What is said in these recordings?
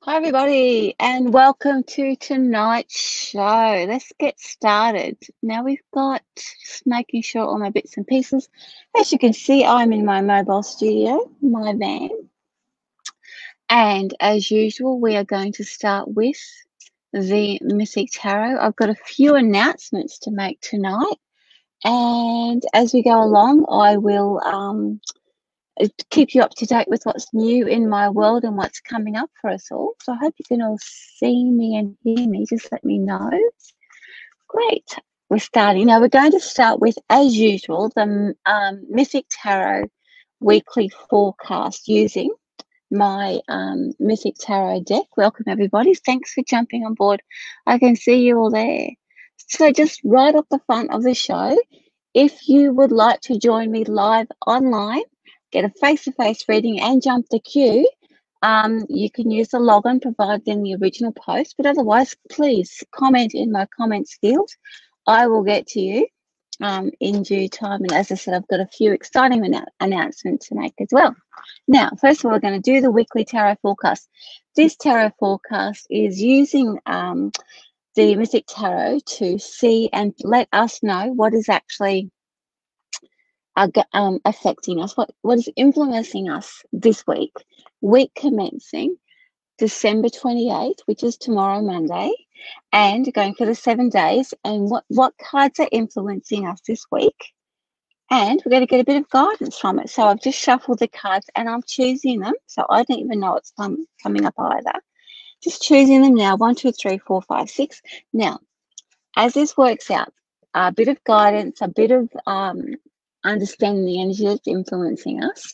Hi, everybody, and welcome to tonight's show. Let's get started. Now we've got just making sure all my bits and pieces. As you can see, I'm in my mobile studio, my van. And as usual, we are going to start with the Missy Tarot. I've got a few announcements to make tonight. And as we go along, I will keep you up to date with what's new in my world and what's coming up for us all. So I hope you can all see me and hear me. Just let me know. Great. We're starting. Now we're going to start with, as usual, the Mythic Tarot weekly forecast using my Mythic Tarot deck. Welcome, everybody. Thanks for jumping on board. I can see you all there. So just right off the front of the show, if you would like to join me live online, get a face-to-face reading and jump the queue, you can use the login provided in the original post, but otherwise, please comment in my comments field. I will get to you in due time. And as I said, I've got a few exciting announcements to make as well. Now, first of all, we're going to do the weekly tarot forecast. This tarot forecast is using the Mythic Tarot to see and let us know what is actually affecting us, what is influencing us this week commencing December 28th, which is tomorrow, Monday, and going for the 7 days, and what cards are influencing us this week. And we're going to get a bit of guidance from it. So I've just shuffled the cards and I'm choosing them. So I don't even know what's coming up either. Just choosing them now. 1, 2, 3, 4, 5, 6. Now, as this works out, a bit of guidance, a bit of understanding the energy that's influencing us.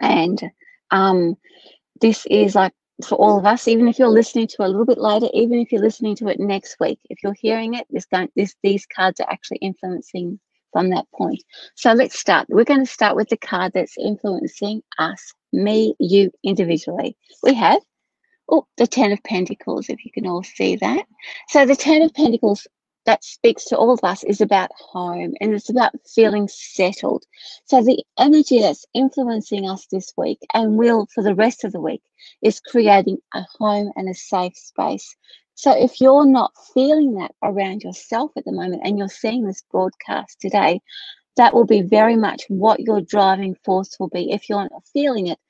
And this is like for all of us, even if you're listening to it a little bit later, even if you're listening to it next week, if you're hearing it, these cards are actually influencing from that point. So let's start. We're going to start with the card that's influencing us, me, you individually. We have the Ten of Pentacles, if you can all see that. So the Ten of Pentacles, that speaks to all of us, is about home, and it's about feeling settled. So the energy that's influencing us this week and will for the rest of the week is creating a home and a safe space. So if you're not feeling that around yourself at the moment and you're seeing this broadcast today, that will be very much what your driving force will be. If you're not feeling it,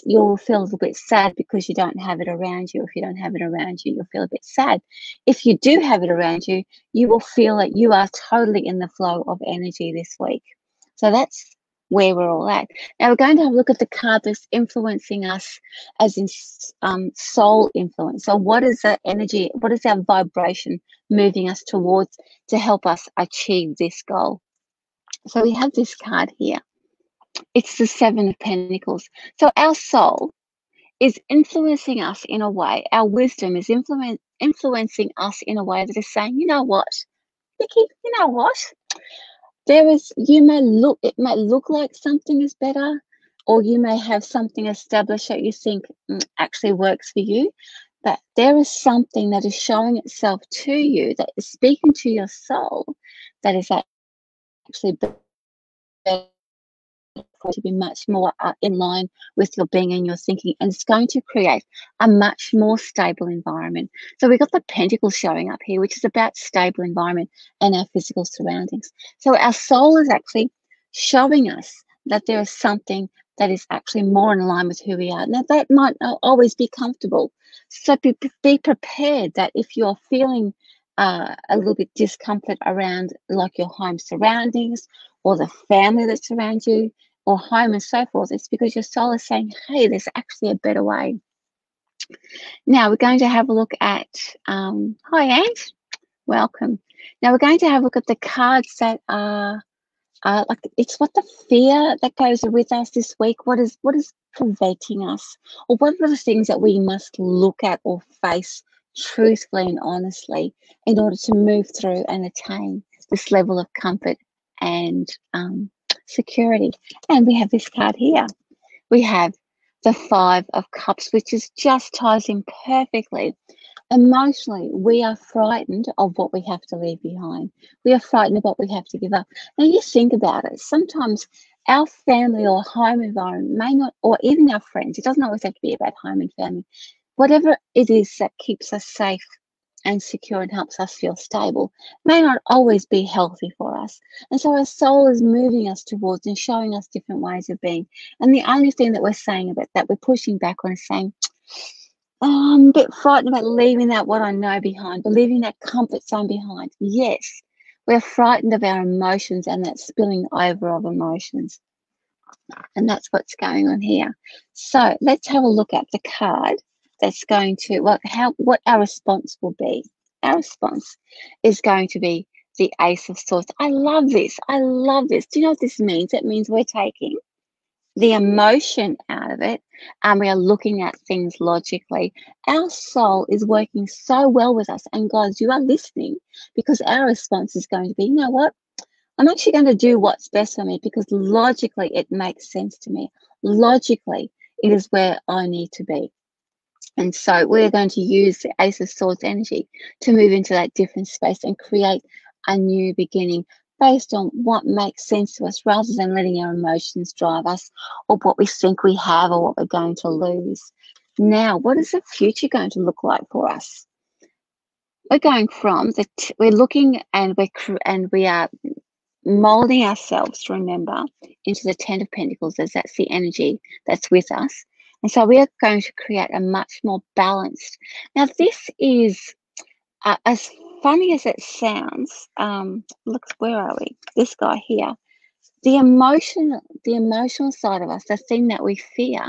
you'll feel a little bit sad because you don't have it around you. If you don't have it around you, you'll feel a bit sad. If you do have it around you, you will feel that you are totally in the flow of energy this week. So that's where we're all at. Now we're going to have a look at the card that's influencing us, as in soul influence. So what is the energy, what is our vibration moving us towards to help us achieve this goal? So we have this card here. It's the Seven of Pentacles. So our soul is influencing us in a way, our wisdom is influencing us in a way that is saying, you know what, Vicki, you know what? It might look like something is better, or you may have something established that you think actually works for you, but there is something that is showing itself to you, that is speaking to your soul, that is actually better to be much more in line with your being and your thinking, and it's going to create a much more stable environment. So we've got the Pentacles showing up here, which is about stable environment and our physical surroundings. So our soul is actually showing us that there is something that is actually more in line with who we are. Now that might not always be comfortable, so be prepared that if you're feeling a little bit discomfort around like your home surroundings or the family that's around you, or home and so forth, it's because your soul is saying, hey, there's actually a better way. Now we're going to have a look at, hi Ant, welcome. Now we're going to have a look at the cards that are like, it's what the fear that goes with us this week. What is preventing us, or what are the things that we must look at or face truthfully and honestly in order to move through and attain this level of comfort and security. And we have this card here. We have the Five of Cups, which just ties in perfectly. Emotionally, we are frightened of what we have to leave behind. We are frightened of what we have to give up. Now you think about it. Sometimes our family or home environment may not, or even our friends, it doesn't always have to be about home and family, whatever it is that keeps us safe and secure and helps us feel stable may not always be healthy for us. And so our soul is moving us towards and showing us different ways of being. And the only thing that we're saying about that, we're pushing back on, is saying, oh, I'm a bit frightened about leaving that what I know behind, but leaving that comfort zone behind. Yes, we're frightened of our emotions and that spilling over of emotions. And that's what's going on here. So let's have a look at the card that's going to what our response will be. Our response is going to be the Ace of Swords. I love this. I love this. Do you know what this means? It means we're taking the emotion out of it and we are looking at things logically. Our soul is working so well with us, and guys, you are listening, because our response is going to be, you know what? I'm actually going to do what's best for me because logically it makes sense to me. Logically, it is where I need to be. And so we're going to use the Ace of Swords energy to move into that different space and create a new beginning based on what makes sense to us, rather than letting our emotions drive us, or what we think we have, or what we're going to lose. Now, what is the future going to look like for us? We're going from we're looking and we are molding ourselves, remember, into the Ten of Pentacles, as that's the energy that's with us. And so we are going to create a much more balanced. Now, this is as funny as it sounds. Look, where are we? This guy here. The emotional side of us, the thing that we fear,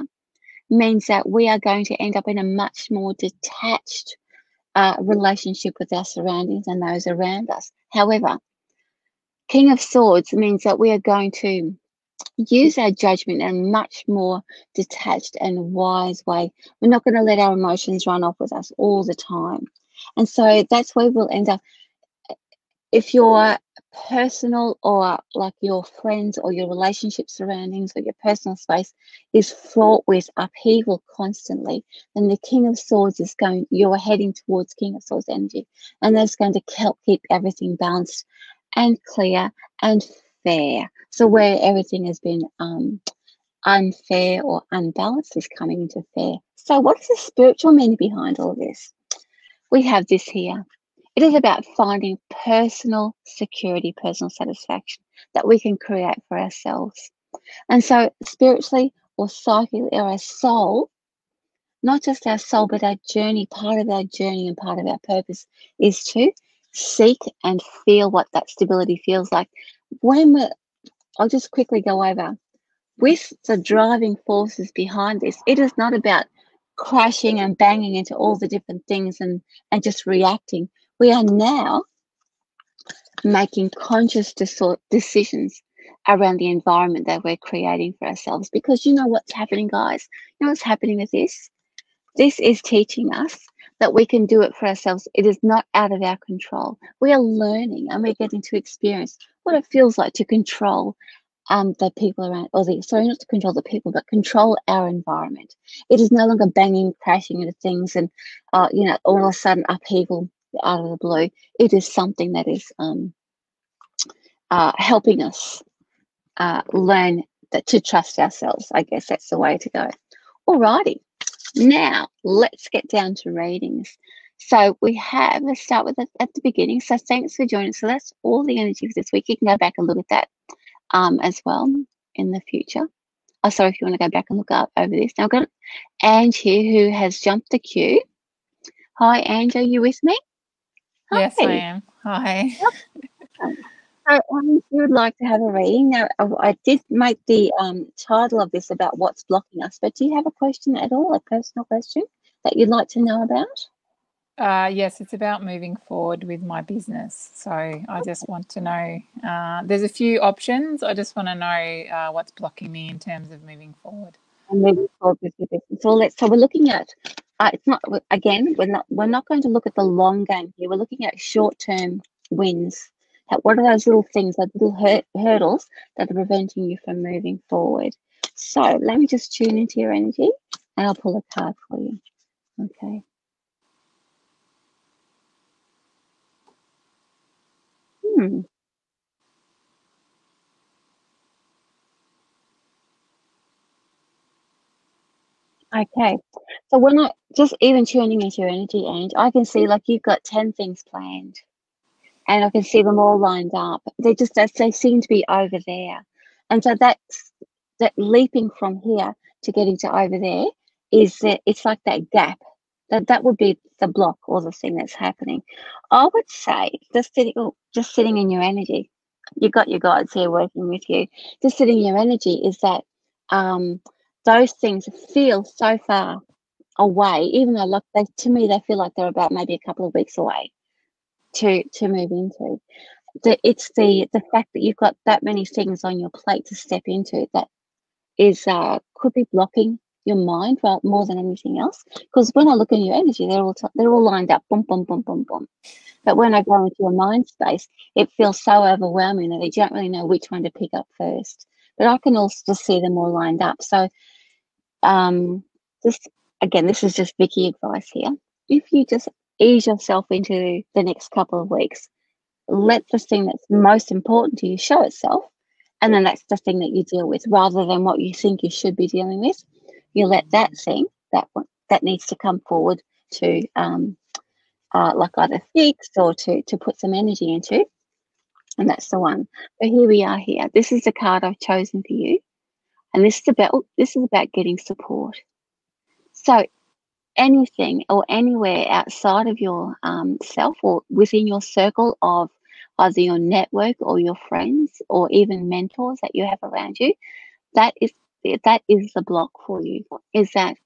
means that we are going to end up in a much more detached relationship with our surroundings and those around us. However, King of Swords means that we are going to use our judgment in a much more detached and wise way. We're not going to let our emotions run off with us all the time. And so that's where we'll end up. If your personal, or like your friends or your relationship surroundings or your personal space is fraught with upheaval constantly, then the King of Swords is you're heading towards King of Swords energy. And that's going to help keep everything balanced and clear and fair. So where everything has been unfair or unbalanced is coming into fair. So what is the spiritual meaning behind all of this? We have this here. It is about finding personal security, personal satisfaction that we can create for ourselves. And so spiritually or psychically, or our soul, not just our soul, but our journey, part of our journey and part of our purpose is to seek and feel what that stability feels like. I'll just quickly go over with the driving forces behind this. It is not about crashing and banging into all the different things and just reacting. We are now making conscious decisions around the environment that we're creating for ourselves. Because you know what's happening, guys? You know what's happening with this? This is teaching us that we can do it for ourselves. It is not out of our control. We are learning and we're getting to experience what it feels like to control the people around, sorry, not to control the people, but control our environment. It is no longer banging, crashing into things, and all of a sudden upheaval out of the blue. It is something that is helping us learn to trust ourselves. I guess that's the way to go. Alrighty, now let's get down to readings. So let's start with it at the beginning. So thanks for joining. So that's all the energy for this week. You can go back and look at that as well in the future. Oh, sorry, if you want to go back and look up over this. Now I've got Ange here who has jumped the queue. Hi, Ange, are you with me? Yes, I am. Hi. So, if you would like to have a reading, now I did make the title of this about what's blocking us, but do you have a question at all, a personal question that you'd like to know about? Yes, it's about moving forward with my business. So I just want to know, there's a few options. I just want to know what's blocking me in terms of moving forward. And moving forward with your business. So we're looking at it's not, again, we're not going to look at the long game here. We're looking at short-term wins. What are those little things, those little hurdles that are preventing you from moving forward? So let me just tune into your energy and I'll pull a card for you. Okay. Okay. So when I just even tuning into your energy, Ange, I can see like you've got 10 things planned, and I can see them all lined up. They seem to be over there. And so that's that leaping from here to getting to over there is that it's like that gap. That would be the block or the thing that's happening. I would say just sitting in your energy. You've got your guides here working with you. Just sitting in your energy is that those things feel so far away, even though like to me they feel like they're about maybe a couple of weeks away to move into. It's the fact that you've got that many things on your plate to step into that is could be blocking your mind more than anything else. Because when I look in your energy, they're all lined up, boom, boom, boom, boom, boom. But when I go into your mind space, it feels so overwhelming that you don't really know which one to pick up first. But I can also just see them all lined up. So just again, this is just Vicki advice here. If you just ease yourself into the next couple of weeks, let the thing that's most important to you show itself, and then that's the thing that you deal with rather than what you think you should be dealing with. You let that thing, that needs to come forward to like either fix or to put some energy into, and that's the one. So here we are here. This is the card I've chosen for you, and this is about getting support. So anything or anywhere outside of your self or within your circle of either your network or your friends or even mentors that you have around you, that is the block for you. Is that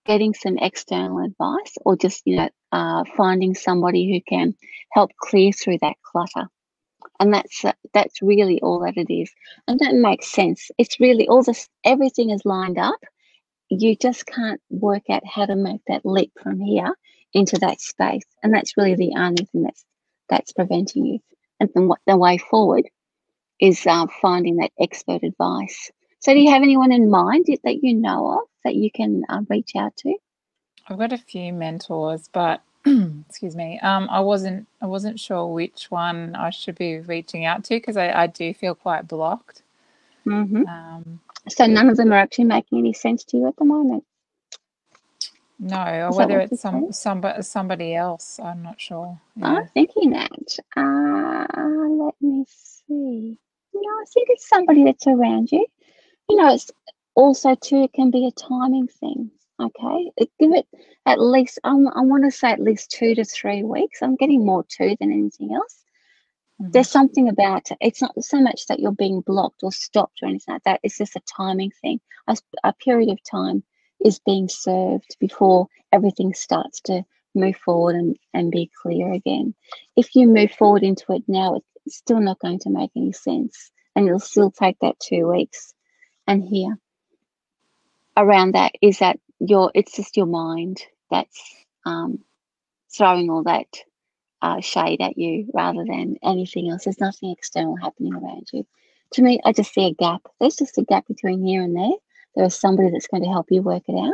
getting some external advice or just finding somebody who can help clear through that clutter? And that's really all that it is. And that makes sense. It's really everything is lined up. You just can't work out how to make that leap from here into that space, and that's really the only thing that's preventing you. And then what the way forward is finding that expert advice. So, do you have anyone in mind that you know of that you can reach out to? I've got a few mentors, but excuse me, I wasn't sure which one I should be reaching out to because I do feel quite blocked. So none of them are actually making any sense to you at the moment. No, or whether it's somebody else, I'm not sure. Yeah. I'm thinking that. Let me see. No, I think it's somebody that's around you. It's also too, it can be a timing thing. Okay, give it at least. I want to say at least 2 to 3 weeks. I'm getting more 2 than anything else. There's something about it. It's not so much that you're being blocked or stopped or anything like that. It's just a timing thing. A period of time is being served before everything starts to move forward and be clear again. If you move forward into it now, it's still not going to make any sense, and it'll still take that 2 weeks. And here, around that, is that it's just your mind that's throwing all that shade at you rather than anything else. There's nothing external happening around you. To me, I just see a gap. There's just a gap between here and there. There is somebody that's going to help you work it out.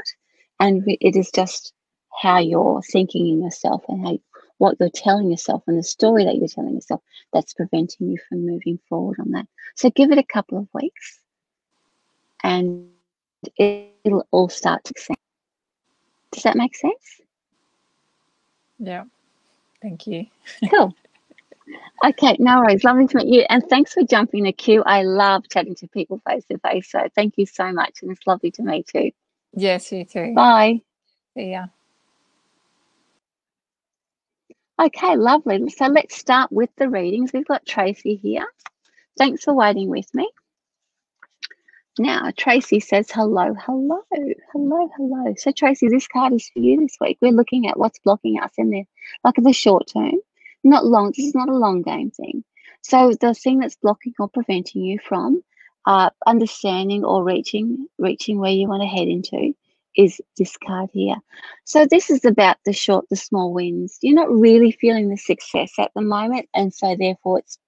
And it is just how you're thinking in yourself and what you're telling yourself and the story that you're telling yourself that's preventing you from moving forward on that. So give it a couple of weeks and it'll all start to sense. Does that make sense? Yeah. Thank you. Cool. Okay, no worries. Lovely to meet you. And thanks for jumping the queue. I love chatting to people face to face. So thank you so much. And it's lovely to meet you. Yes, you too. Bye. See ya. Okay, lovely. So let's start with the readings. We've got Tracy here. Thanks for waiting with me. Now, Tracy says, hello, hello, hello, hello. So, Tracy, this card is for you this week. We're looking at what's blocking us in there, like in the short term, not long. This is not a long game thing. So, the thing that's blocking or preventing you from understanding or reaching where you want to head into is this card here. So, this is about the small wins. You're not really feeling the success at the moment, and so therefore it's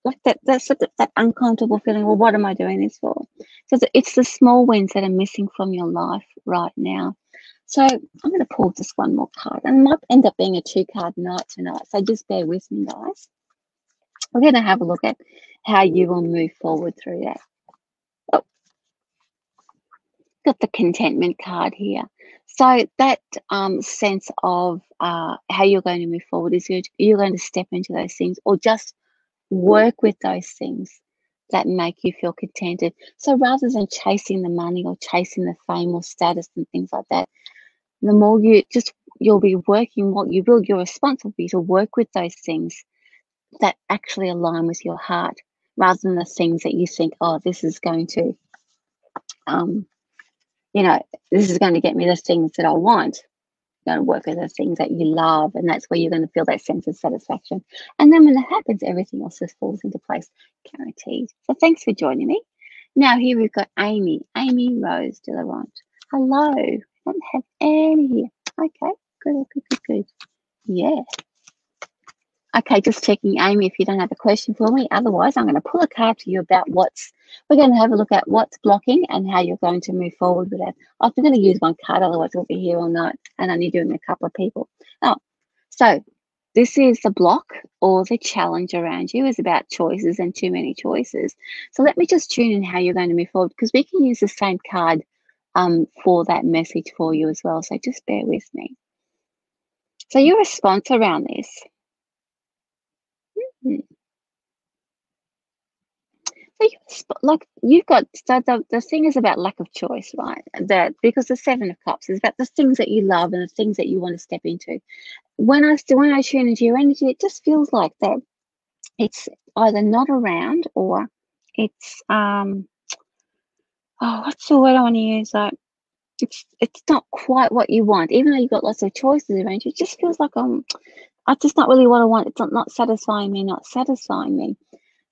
like that uncomfortable feeling. Well, what am I doing this for? So it's the small wins that are missing from your life right now. So I'm going to pull just one more card, and it might end up being a 2-card night tonight. So just bear with me, guys. We're going to have a look at how you will move forward through that. Oh. got the contentment card here. So that sense of how you're going to move forward is you're going to step into those things or just work with those things that make you feel contented. So rather than chasing the money or chasing the fame or status and things like that, the more you'll be working your response will be to work with those things that actually align with your heart rather than the things that you think, oh, this is going to, this is going to get me the things that I want. You're going to work with the things that you love, and that's where you're going to feel that sense of satisfaction. And then when that happens, everything else just falls into place, guaranteed. So thanks for joining me. Now here we've got Amy Rose de Laurent. Hello. I don't have Annie here. Okay, good. Yeah. Okay, just checking, Amy, if you don't have a question for me. Otherwise, I'm going to pull a card to you about we're going to have a look at what's blocking and how you're going to move forward with that. I'm going to use one card, otherwise we'll be here all night and only doing a couple of people. Oh, so this is the block or the challenge around you is about choices and too many choices. So let me just tune in how you're going to move forward because we can use the same card for that message for you as well. So just bear with me. So your response around this. So the thing is about lack of choice, right? That because the Seven of Cups is about the things that you love and the things that you want to step into. When I tune into your energy, it just feels like that it's either not around or it's what's the word I want to use? Like it's not quite what you want, even though you've got lots of choices around you. It just feels like I just not really what I want. It's not satisfying me.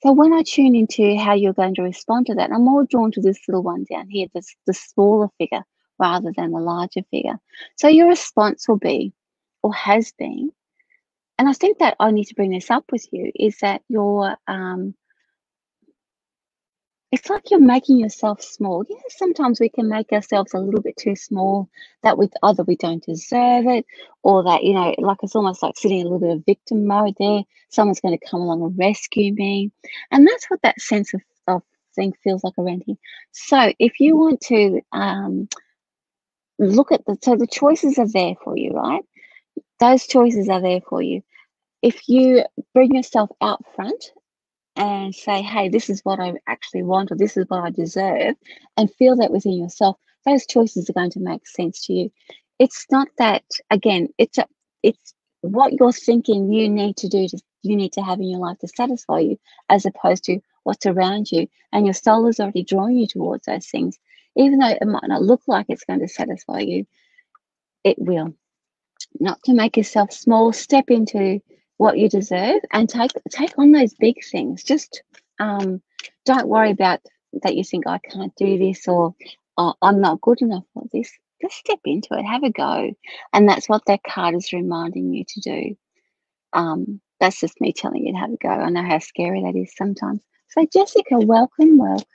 So when I tune into how you're going to respond to that, I'm more drawn to this little one down here, the smaller figure rather than the larger figure. So your response will be, or has been, and I think that I need to bring this up with you, is that it's like you're making yourself small. Yeah, sometimes we can make ourselves a little bit too small, that either we don't deserve it or that, like it's almost like sitting in a little bit of victim mode there. Someone's going to come along and rescue me. And that's what that sense of thing feels like around here. So if you want to look at the choices are there for you, right? Those choices are there for you. If you bring yourself out front and say, hey, this is what I actually want, or this is what I deserve, and feel that within yourself, those choices are going to make sense to you. It's not that, again, it's what you're thinking you need to have in your life to satisfy you, as opposed to what's around you. And your soul is already drawing you towards those things. Even though it might not look like it's going to satisfy you, it will. Not to make yourself small, step into what you deserve and take on those big things. Just don't worry about that you think I can't do this or I'm not good enough for this. Just step into it, have a go. And that's what that card is reminding you to do. That's just me telling you to have a go. I know how scary that is sometimes. So Jessica, welcome. Now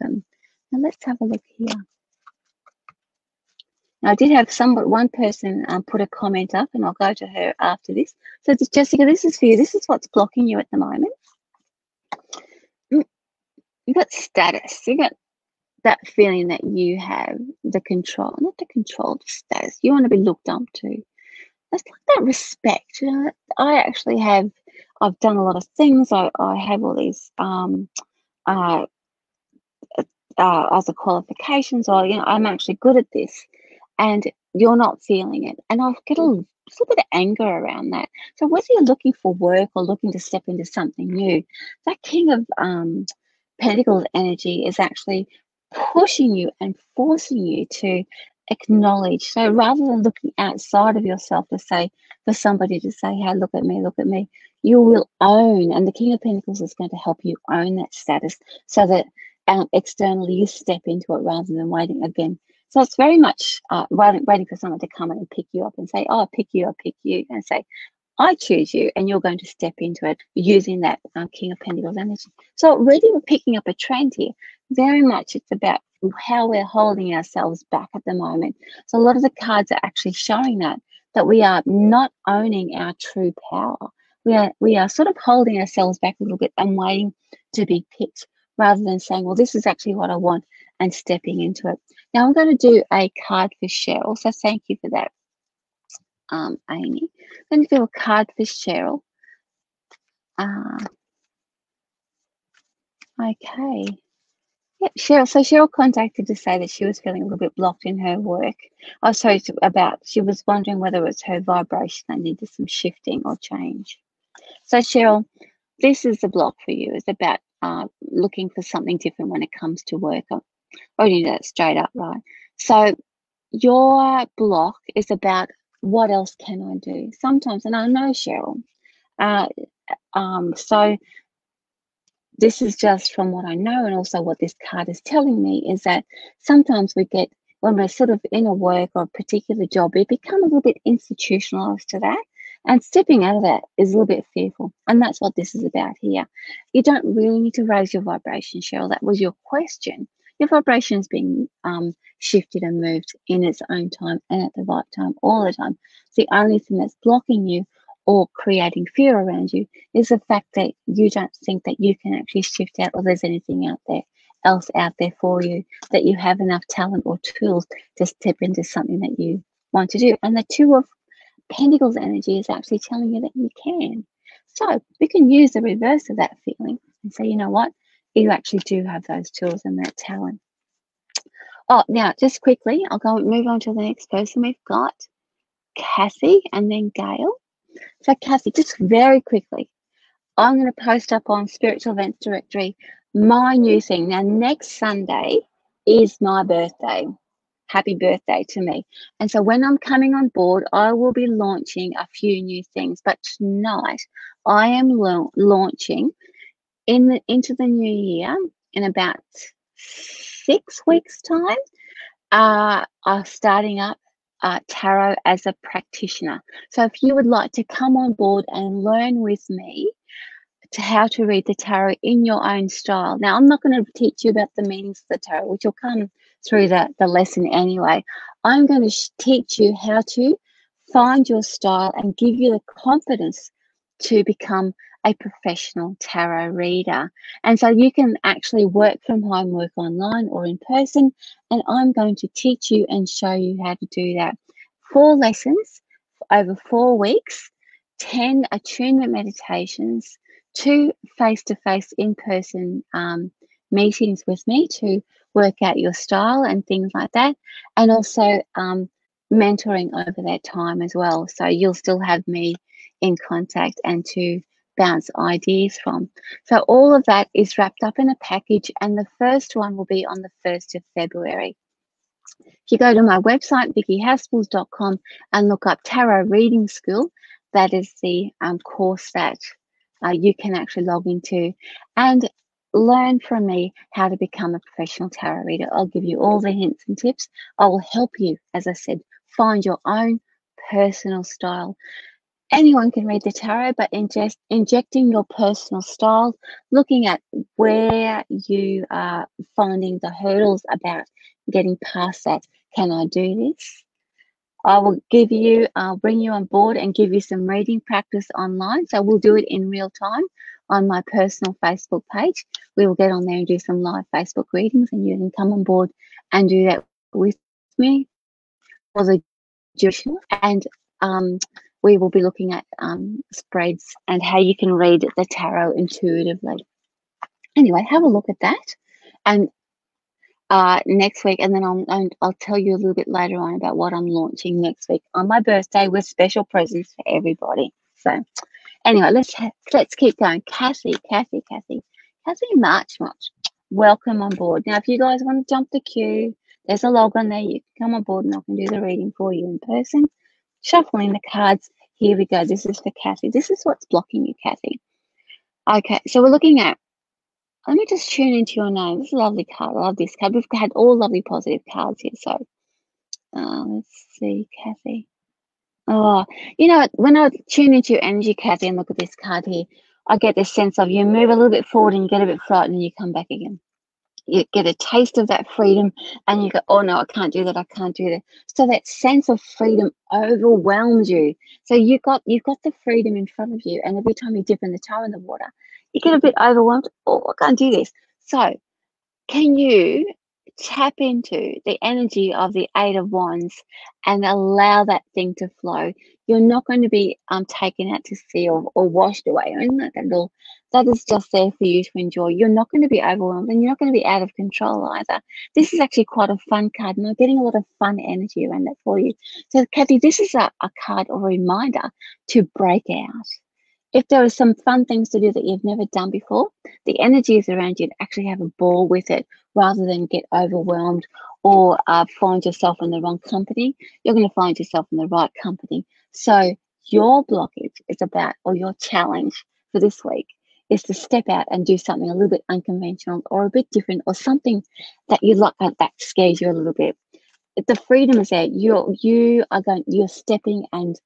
let's have a look here. Now, I did have one person put a comment up, and I'll go to her after this. So, Jessica, this is for you. This is what's blocking you at the moment. You've got status. You got that feeling that you have the control, not the control, the status. You want to be looked up to. That's like that respect. I've done a lot of things. I have all these other qualifications, or I'm actually good at this. And you're not feeling it. And I get a little bit of anger around that. So whether you're looking for work or looking to step into something new, that King of Pentacles energy is actually pushing you and forcing you to acknowledge. So rather than looking outside of yourself for somebody to say, hey, look at me, you will own. And the King of Pentacles is going to help you own that status so that externally you step into it rather than waiting again. So it's very much waiting for someone to come in and pick you up and say, oh, I pick you, and say, I choose you, and you're going to step into it using that King of Pentacles energy. So really we're picking up a trend here. Very much it's about how we're holding ourselves back at the moment. So a lot of the cards are actually showing that we are not owning our true power. We are sort of holding ourselves back a little bit and waiting to be picked rather than saying, well, this is actually what I want, and stepping into it. Now I'm going to do a card for Cheryl. So thank you for that, Amy. I'm going to do a card for Cheryl. Okay. Yep, Cheryl. So Cheryl contacted to say that she was feeling a little bit blocked in her work. Oh, sorry, she was wondering whether it was her vibration that needed some shifting or change. So Cheryl, this is the block for you. It's about looking for something different when it comes to work. I already knew that straight up, right? So your block is about what else can I do? Sometimes, and I know Cheryl. So this is just from what I know, and also what this card is telling me is that sometimes we get, when we're sort of in a work or a particular job, we become a little bit institutionalized to that. And stepping out of that is a little bit fearful. And that's what this is about here. You don't really need to raise your vibration, Cheryl. That was your question. Your vibration is being shifted and moved in its own time and at the right time all the time. The only thing that's blocking you or creating fear around you is the fact that you don't think that you can actually shift out, or there's anything else out there for you, that you have enough talent or tools to step into something that you want to do. And the Two of Pentacles energy is actually telling you that you can. So we can use the reverse of that feeling and say, you know what, you actually do have those tools and that talent. Oh, now just quickly, I'll go move on to the next person. We've got Kathy and then Gail. So Kathy, just very quickly, I'm going to post up on Spiritual Events Directory my new thing. Now, next Sunday is my birthday. Happy birthday to me. And so when I'm coming on board, I will be launching a few new things. But tonight, I am launching into the new year in about 6 weeks' time. Starting up tarot as a practitioner. So if you would like to come on board and learn with me to how to read the tarot in your own style. Now, I'm not going to teach you about the meanings of the tarot, which will come through the lesson anyway. I'm going to teach you how to find your style and give you the confidence to become a professional tarot reader. And so you can actually work from home, work online or in person, and I'm going to teach you and show you how to do that. 4 lessons over 4 weeks, 10 attunement meditations, 2 face-to-face in-person meetings with me to work out your style and things like that, and also mentoring over that time as well. So you'll still have me in contact and to bounce ideas from. So all of that is wrapped up in a package, and the first one will be on the 1st of February. If you go to my website, vickyhaspels.com, and look up Tarot Reading School, that is the course that you can actually log into and learn from me how to become a professional tarot reader. I'll give you all the hints and tips. I will help you, as I said, find your own personal style. Anyone can read the tarot, but injecting your personal style, looking at where you are finding the hurdles about getting past that. Can I do this? I will bring you on board and give you some reading practice online. So we'll do it in real time on my personal Facebook page. We will get on there and do some live Facebook readings, and you can come on board and do that with me for the duration. And we will be looking at spreads and how you can read the tarot intuitively. Anyway, have a look at that. And next week, and then I'll tell you a little bit later on about what I'm launching next week on my birthday with special presents for everybody. So anyway, let's keep going. Kathy, March. Welcome on board. Now, if you guys want to jump the queue, there's a log on there. You can come on board and I can do the reading for you in person. Shuffling the cards. Here we go. This is for Kathy. This is what's blocking you, Kathy. Okay, so we're looking at, let me just tune into your name. This is a lovely card. I love this card. We've had all lovely positive cards here. So let's see, Kathy. Oh, you know, when I tune into your energy, Kathy, and look at this card here, I get this sense of you move a little bit forward and you get a bit frightened and you come back again. You get a taste of that freedom and you go, oh no, I can't do that. I can't do that. So that sense of freedom overwhelms you. So you've got the freedom in front of you, and every time you dip in the toe in the water, you get a bit overwhelmed. Oh, I can't do this. So can you tap into the energy of the Eight of Wands and allow that thing to flow. You're not going to be taken out to sea or washed away or anything like that at all. That is just there for you to enjoy. You're not going to be overwhelmed and you're not going to be out of control either. This is actually quite a fun card, and I'm getting a lot of fun energy around that for you. So, Kathy, this is a card or a reminder to break out. If there are some fun things to do that you've never done before, the energy is around you to actually have a ball with it rather than get overwhelmed or find yourself in the wrong company. You're going to find yourself in the right company. So your blockage is about, or your challenge for this week is to step out and do something a little bit unconventional or a bit different, or something that you like that scares you a little bit. The freedom is there. You're stepping and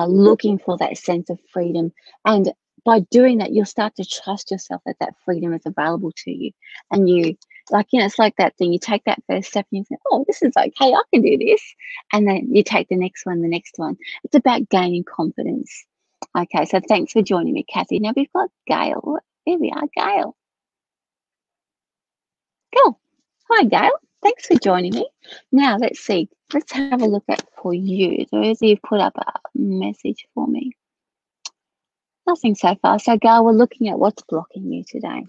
looking for that sense of freedom. And by doing that, you'll start to trust yourself that that freedom is available to you. And it's like that thing. You take that first step and you think, oh, this is okay. I can do this. And then you take the next one, the next one. It's about gaining confidence. Okay, so thanks for joining me, Kathy. Now we've got Gail. Here we are, Gail. Cool. Hi, Gail. Thanks for joining me. Now, let's see. Let's have a look at for you. Those you've put up a message for me. Nothing so far. So, Gail, we're looking at what's blocking you today.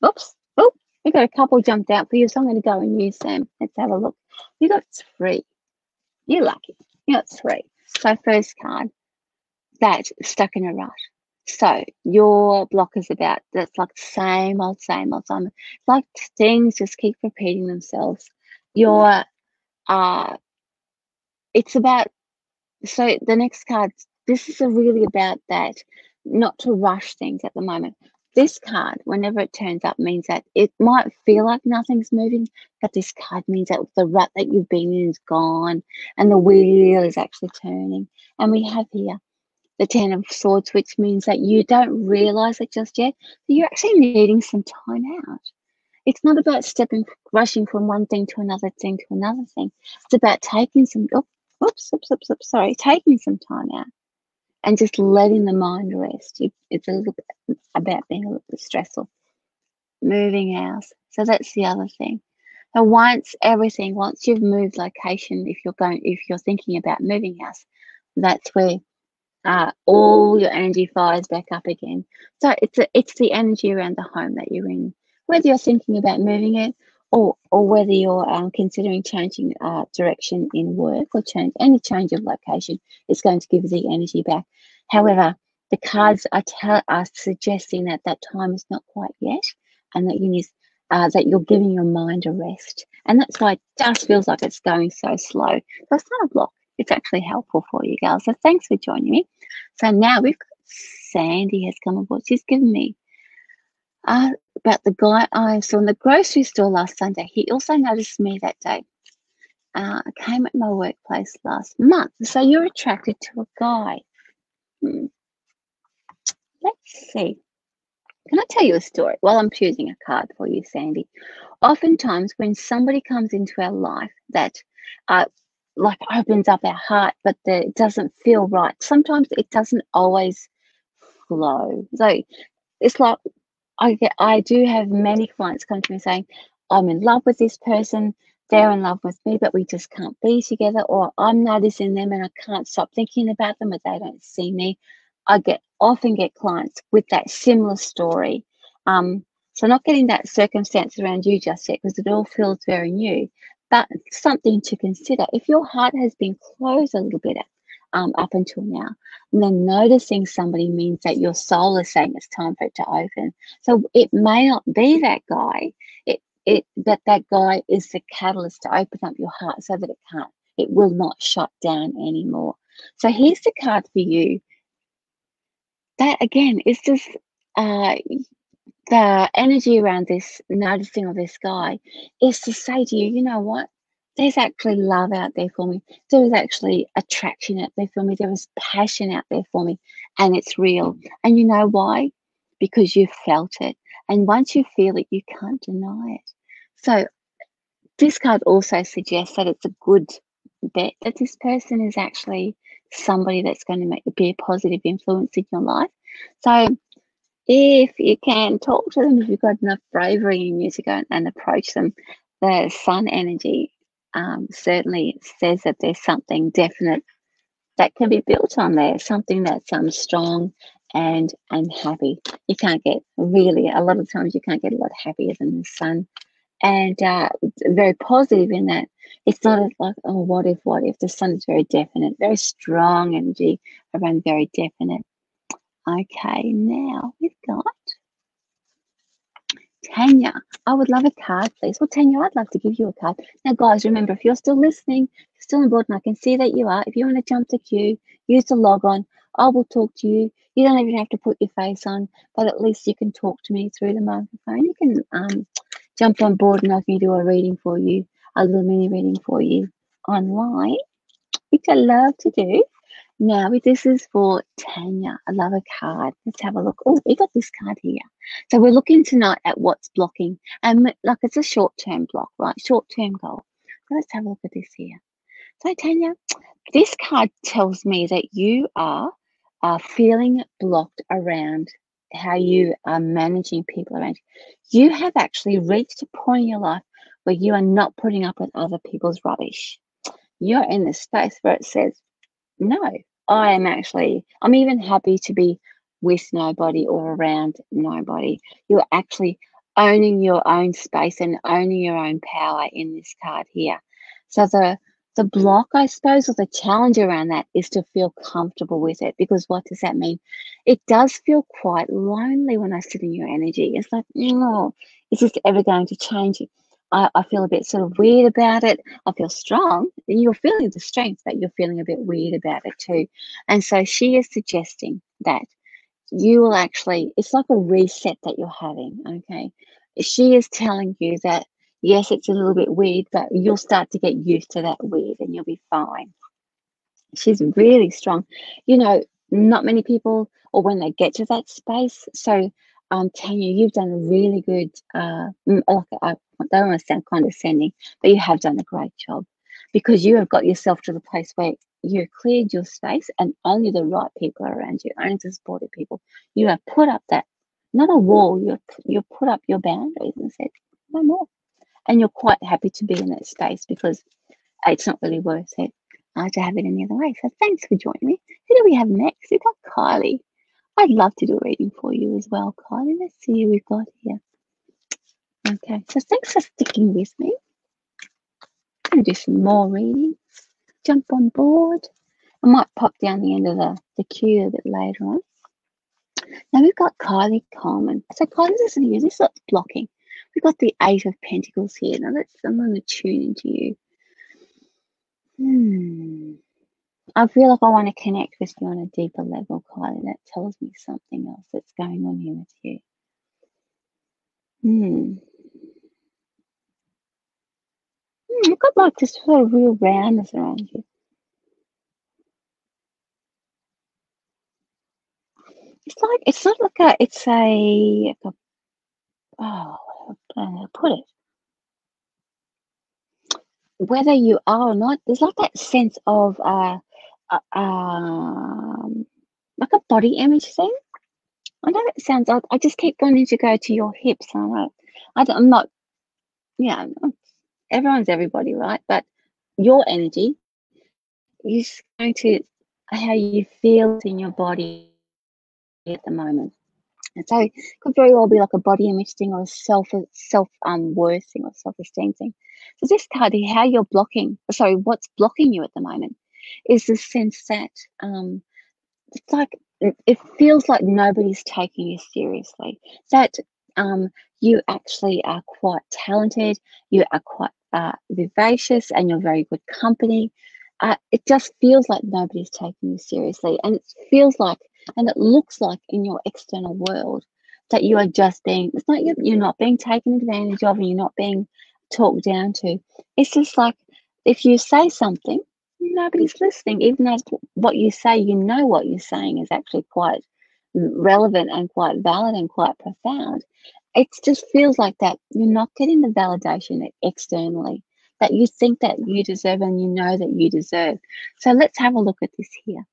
Oops. Oh, we got a couple jumped out for you, so I'm going to go and use them. Let's have a look. You got 3. You're lucky. You got 3. So, first card, that stuck in a rut. So your block is about, that's like same old. It's like things just keep repeating themselves. It's about, so the next card, this is really about that, not to rush things at the moment. This card, whenever it turns up, means that it might feel like nothing's moving, but this card means that the rut that you've been in is gone and the wheel is actually turning. And we have here the 10 of Swords, which means that you don't realize it just yet. You're actually needing some time out. It's not about rushing from one thing to another thing to another thing. It's about taking some, taking some time out and just letting the mind rest. It's a little bit about being a little bit stressful. Moving house. So that's the other thing. And once you've moved location, if you're thinking about moving house, that's where all your energy fires back up again. So it's the energy around the home that you're in, whether you're thinking about moving it or whether you're considering changing direction in work or any change of location is going to give you the energy back. However, the cards are suggesting that time is not quite yet, and that that you're giving your mind a rest, and that's why it just feels like it's going so slow. So it's not a block. It's actually helpful for you, girls. So thanks for joining me. So now we've got Sandy has come aboard. She's given me about the guy I saw in the grocery store last Sunday. He also noticed me that day. I came at my workplace last month. So you're attracted to a guy. Let's see. Can I tell you a story while I'm choosing a card for you, Sandy? Oftentimes when somebody comes into our life that like opens up our heart, but it doesn't feel right. Sometimes it doesn't always flow. So it's like I do have many clients come to me saying, I'm in love with this person, they're in love with me, but we just can't be together, or I'm noticing them and I can't stop thinking about them, but they don't see me. I often get clients with that similar story. So not getting that circumstance around you just yet, because it all feels very new, but something to consider. If your heart has been closed a little bit up until now, and then noticing somebody means that your soul is saying it's time for it to open. So it may not be that guy, but that guy is the catalyst to open up your heart so that it will not shut down anymore. So here's the card for you. That again is just the energy around this noticing of this guy is to say to you, you know what? There's actually love out there for me. There is actually attraction out there for me. There is passion out there for me, and it's real. And you know why? Because you felt it. And once you feel it, you can't deny it. So this card also suggests that it's a good bet that this person is actually somebody that's going to be a positive influence in your life. So if you can, talk to them if you've got enough bravery in you to go and approach them. The sun energy certainly says that there's something definite that can be built on there, something that's strong and happy. You can't get really, a lot of times you can't get a lot happier than the sun. And very positive in that it's not like, oh, what if? The sun is very definite, very strong energy around very definite. Okay, now we've got Tanya. I would love a card, please. Well, Tanya, I'd love to give you a card. Now, guys, remember, if you're still listening, you're still on board, and I can see that you are, if you want to jump the queue, use the log on. I will talk to you. You don't even have to put your face on, but at least you can talk to me through the microphone. You can jump on board and I can do a reading for you, a little mini reading for you online, which I love to do. Now, this is for Tanya. I love a card. Let's have a look. Oh, we got this card here. So we're looking tonight at what's blocking. And like it's a short-term block, right? Short-term goal. So let's have a look at this here. So Tanya, this card tells me that you are feeling blocked around how you are managing people around you. You have actually reached a point in your life where you are not putting up with other people's rubbish. You're in the space where it says, no, I'm even happy to be with nobody or around nobody. You're actually owning your own space and owning your own power in this card here. So the block, I suppose, or the challenge around that is to feel comfortable with it, because what does that mean? It does feel quite lonely when I sit in your energy. It's like, oh, is this ever going to change? I feel a bit sort of weird about it. I feel strong. You're feeling the strength, but you're feeling a bit weird about it too. And so she is suggesting that you will actually, it's like a reset that you're having, okay? She is telling you that, yes, it's a little bit weird, but you'll start to get used to that weird and you'll be fine. She's really strong. You know, not many people, or when they get to that space. So, Tanya, you've done a really good, like I don't want to sound condescending, but you have done a great job, because you have got yourself to the place where you've cleared your space and only the right people are around you, only the supportive people. You have put up that, not a wall, you've put up your boundaries and said, no more. And you're quite happy to be in that space because it's not really worth it to have it any other way. So thanks for joining me. Who do we have next? We've got Kylie. I'd love to do a reading for you as well, Kylie. Let's see who we've got here. Okay, so thanks for sticking with me. I'm going to do some more readings. Jump on board. I might pop down the end of the queue a bit later on. Now we've got Kylie Coleman. So Kylie, this is what's blocking. We've got the Eight of Pentacles here. Now I'm going to tune into you. I feel like I want to connect with you on a deeper level, Kylie. That tells me something else that's going on here with you. You've got like this sort of real roundness around you. It's not like a, it's a oh, I don't know how to put it. Whether you are or not, there's like that sense of like a body image thing. I know it sounds odd. I just keep wanting to go to your hips. I'm not, yeah, everyone's everybody, right? But your energy is going to how you feel in your body at the moment. And so it could very well be like a body image thing or a self worth thing or self-esteem thing. So this card here, how you're what's blocking you at the moment is the sense that it's like it feels like nobody's taking you seriously. That you actually are quite talented, you are quite vivacious, and you're very good company. It just feels like nobody's taking you seriously, and it feels like, and it looks like in your external world that you are just being, it's not you're not being taken advantage of and you're not being talked down to. It's just like if you say something, nobody's listening, even though what you say, you know what you're saying is actually quite relevant and quite valid and quite profound. It just feels like that you're not getting the validation externally that you think that you deserve and you know that you deserve. So let's have a look at this here.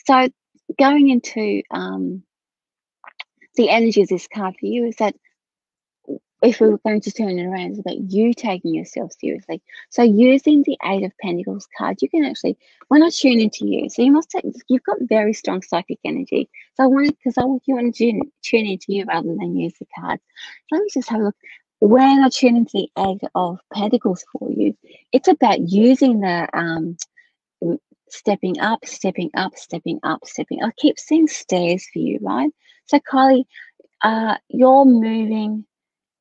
So going into the energy of this card for you is that if we were going to turn it around, it's about you taking yourself seriously. So using the Eight of Pentacles card, you can actually, when I tune into you, so you've got very strong psychic energy. So I want to tune into you rather than use the cards. Let me just have a look. When I tune into the Eight of Pentacles for you, it's about using the stepping up, stepping up, stepping up, stepping up. I keep seeing stairs for you, right? So Kylie, you're moving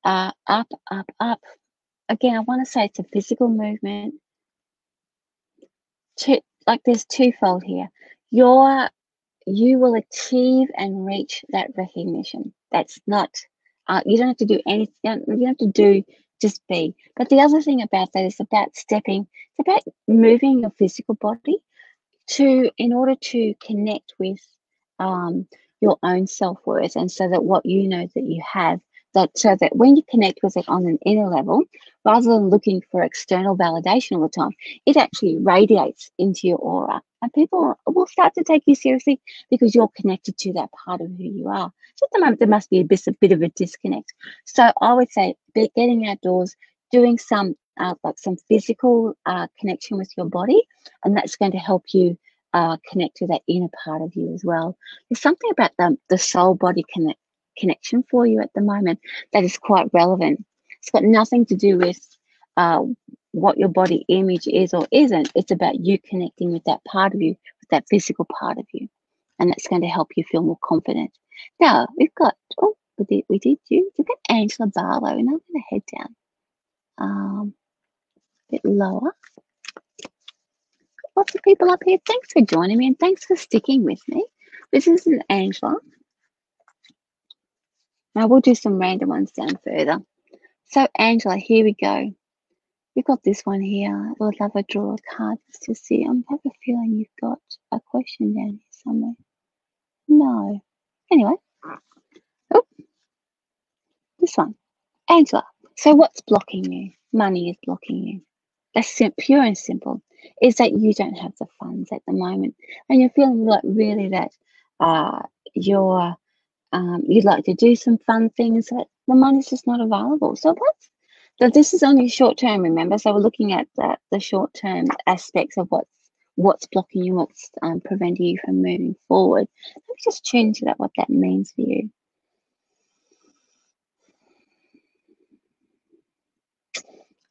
up, up, up. Again, I want to say it's a physical movement. Like there's twofold here. You will achieve and reach that recognition. That's not, you don't have to do anything, you don't have to do, just be. But the other thing about that is about stepping, it's about moving your physical body in order to connect with your own self-worth, and so that what you know that you have, so that when you connect with it on an inner level, rather than looking for external validation all the time, it actually radiates into your aura, and people will start to take you seriously because you're connected to that part of who you are. So at the moment there must be a bit of a disconnect. So I would say getting outdoors, doing some physical connection with your body, and that's going to help you connect to that inner part of you as well. There's something about the soul body connection for you at the moment that is quite relevant. It's got nothing to do with what your body image is or isn't. It's about you connecting with that part of you, with that physical part of you, and that's going to help you feel more confident. Now we've got we've got Angela Barlow, and I'm going to head down a bit lower. Lots of people up here. Thanks for joining me, and thanks for sticking with me. This isn't Angela. Now we'll do some random ones down further. So Angela, here we go. We've got this one here. I'd love to draw a card just to see. I have a feeling you've got a question down here somewhere. No. Anyway. Oh, this one. Angela, so what's blocking you? Money is blocking you. That's pure and simple. Is that you don't have the funds at the moment, and you're feeling like really that you'd like to do some fun things, but the money's just not available. So this is only short term, remember? So we're looking at the short term aspects of what's blocking you, what's preventing you from moving forward. Let me just tune into what that means for you.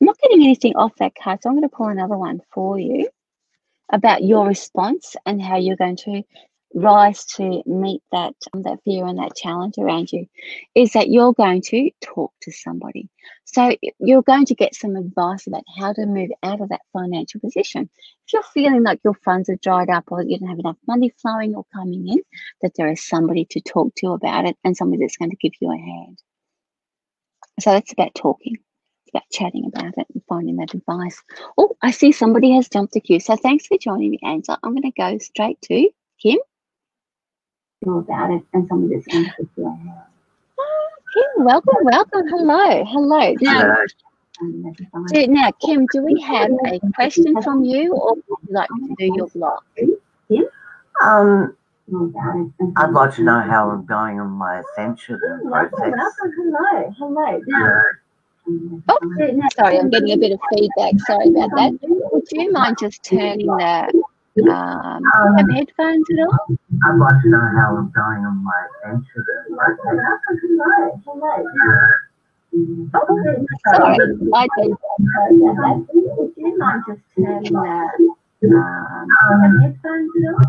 I'm not getting anything off that card, so I'm going to pull another one for you about your response and how you're going to rise to meet that fear and that challenge around you. Is that you're going to talk to somebody. So you're going to get some advice about how to move out of that financial position. If you're feeling like your funds are dried up, or you don't have enough money flowing or coming in, that there is somebody to talk to about it, and somebody that's going to give you a hand. So that's about talking. About chatting about it and finding that advice. Oh, I see somebody has jumped the queue. So thanks for joining me, Angela. I'm going to go straight to Kim. About it, and somebody that's going to give you a hand. Kim, welcome. Hello. Now, Kim, do we have a question from you, or would you like to do your blog? I'd like to know how I'm going on my ascension process. Hello. Oh, sorry, I'm getting a bit of feedback. Sorry about that. Would you mind just turning the do you have headphones at all? I'd like to know how I'm going on my ascension process. Oh, sorry, I don't know that. Would you mind just turning the do you have headphones at all?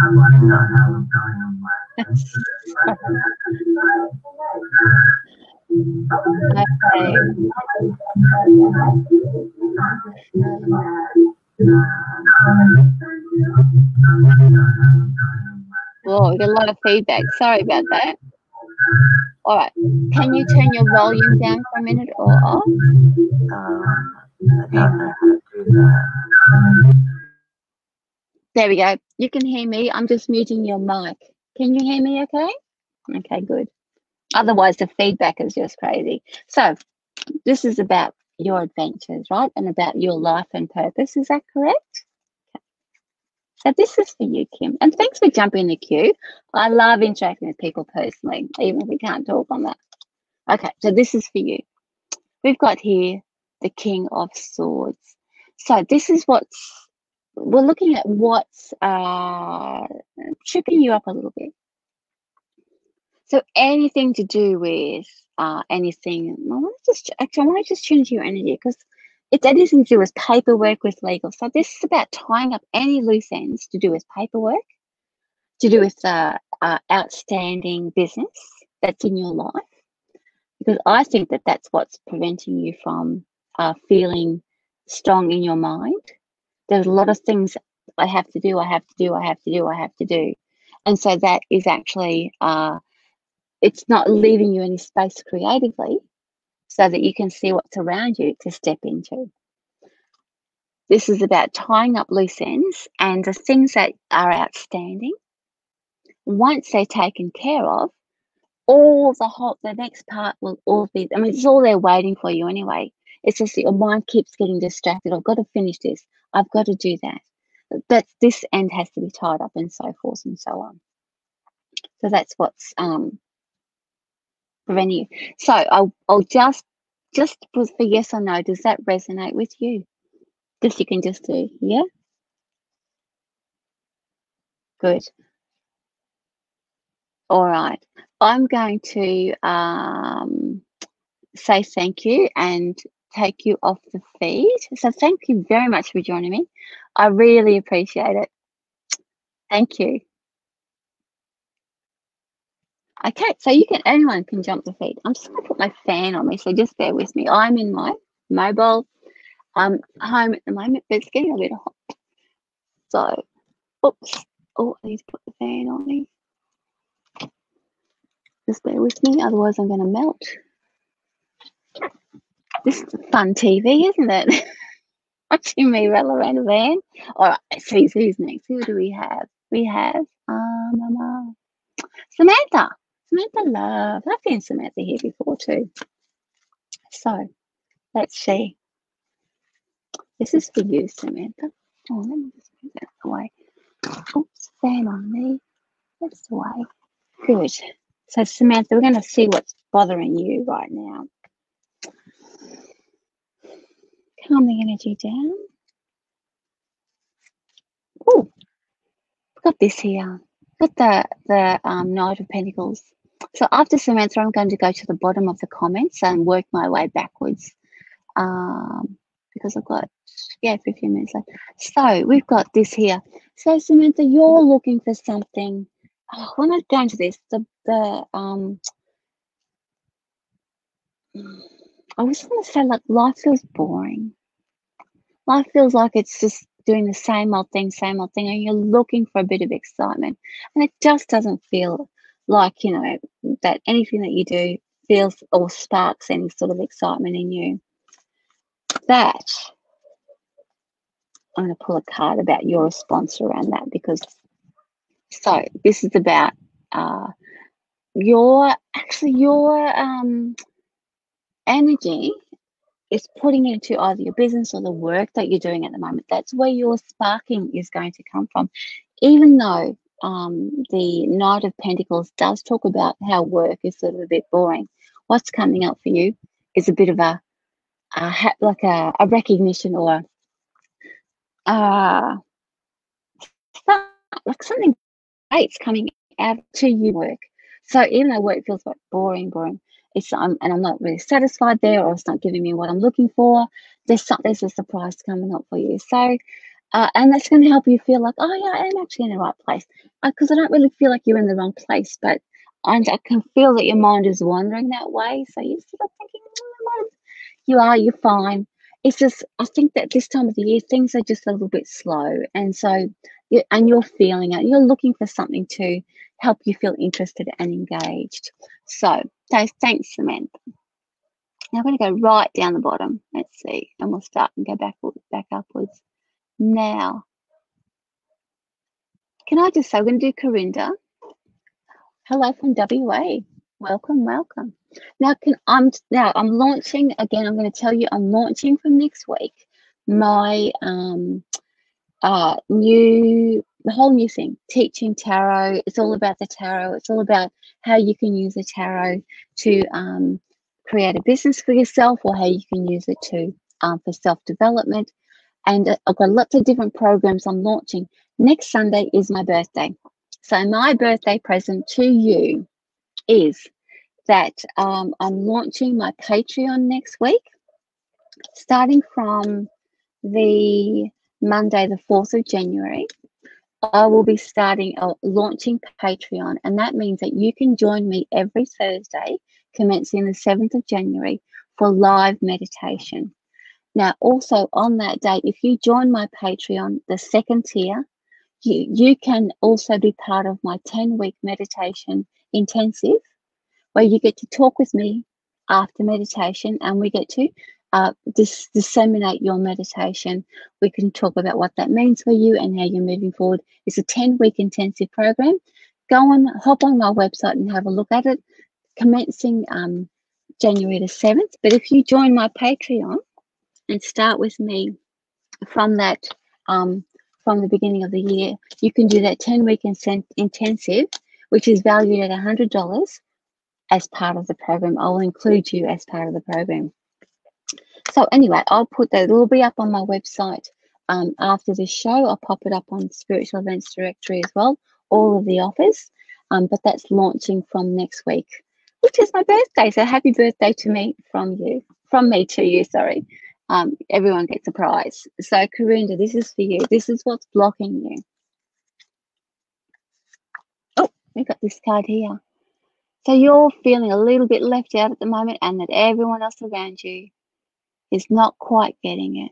I'd like to know how I'm going on my ascension process. Whoa, we got a lot of feedback. Sorry about that. All right. Can you turn your volume down for a minute or off? I don't know how to do that. There we go. You can hear me. I'm just muting your mic. Can you hear me okay? Okay, good. Otherwise, the feedback is just crazy. So this is about your adventures, right? And about your life and purpose. Is that correct? Okay. So this is for you, Kim. And thanks for jumping in the queue. I love interacting with people personally, even if we can't talk on that. Okay, so this is for you. We've got here the King of Swords. So this is we're looking at what's tripping you up a little bit. So anything to do with anything, I want to just tune into your energy because it's anything to do with paperwork, with legal. So this is about tying up any loose ends to do with paperwork, to do with outstanding business that's in your life. Because I think that that's what's preventing you from feeling strong in your mind. There's a lot of things I have to do, and so that is actually it's not leaving you any space creatively so that you can see what's around you to step into. This is about tying up loose ends and the things that are outstanding. Once they're taken care of, the next part will all be, I mean, it's all there waiting for you anyway. It's just that your mind keeps getting distracted. I've got to finish this. I've got to do that. This end has to be tied up and so forth and so on. So that's what's preventing you. So I'll just for yes or no, does that resonate with you? You can just do, yeah? Good. All right. I'm going to say thank you and take you off the feed. So thank you very much for joining me. I really appreciate it. Thank you. Okay, so anyone can jump the feed. I'm just going to put my fan on me, so just bear with me. I'm in my mobile. I'm home at the moment, but it's getting a bit hot. So, oops. Oh, I need to put the fan on me. Just bear with me, otherwise I'm going to melt. This is fun TV, isn't it? Watching me roll around a van. All right, let's see who's next. Who do we have? We have Samantha. Samantha Love. I've seen Samantha here before too. So let's see. This is for you, Samantha. Oh, let me just move that away. Oops, fan on me. That's the way. Good. So Samantha, we're going to see what's bothering you right now. Calm the energy down. Oh, got this here. Got the Knight of Pentacles. So after Samantha, I'm going to go to the bottom of the comments and work my way backwards. Because I've got 15 minutes left. So we've got this here. So Samantha, you're looking for something. Oh, when I go into this, I was going to say, like, life feels boring. Life feels like it's just doing the same old thing, and you're looking for a bit of excitement. And it just doesn't feel like, that anything that you do feels or sparks any sort of excitement in you. That, I'm going to pull a card about your response around that, because, so this is about your energy is putting into either your business or the work that you're doing at the moment. That's where your sparking is going to come from. Even though the Knight of Pentacles does talk about how work is sort of a bit boring, what's coming up for you is a bit of a recognition, or like something great's coming out to you work. So even though work feels like boring, and I'm not really satisfied there, or it's not giving me what I'm looking for, there's a surprise coming up for you. So, and that's going to help you feel like, oh yeah, I am actually in the right place, because I don't really feel like you're in the wrong place, but I can feel that your mind is wandering that way. So you're sort of thinking, you're fine. It's just, I think that this time of the year, things are just a little bit slow. And so, you're feeling it. You're looking for something to help you feel interested and engaged. So thanks, Samantha. Now I'm going to go right down the bottom. Let's see. And we'll start and go back upwards. Now, can I just say, we're going to do Corinda. Hello from WA. Welcome. Now I'm launching again. I'm going to tell you, I'm launching from next week my new the whole new thing, teaching tarot. It's all about the tarot. It's all about how you can use the tarot to create a business for yourself, or how you can use it to for self-development. And I've got lots of different programs I'm launching. Next Sunday is my birthday. So my birthday present to you is that I'm launching my Patreon next week, starting from the Monday, the 4th of January. I will be launching Patreon, and that means that you can join me every Thursday, commencing the 7th of January, for live meditation. Now, also on that day, if you join my Patreon, the second tier, you can also be part of my 10-week meditation intensive, where you get to talk with me after meditation, and we get to disseminate your meditation. We can talk about what that means for you and how you're moving forward. It's a 10-week intensive program. Hop on my website and have a look at it, commencing January the 7th. But if you join my Patreon and start with me from that, from the beginning of the year, you can do that 10-week intensive, which is valued at $100 as part of the program. I'll include you as part of the program. So anyway, I'll put that. It'll be up on my website after this show. I'll pop it up on Spiritual Events Directory as well, all of the offers. But that's launching from next week, which is my birthday. So happy birthday to me from me to you, sorry. Everyone gets a prize. So Karinda, this is for you. This is what's blocking you. Oh, we got this card here. So you're feeling a little bit left out at the moment, and that everyone else around you is not quite getting it.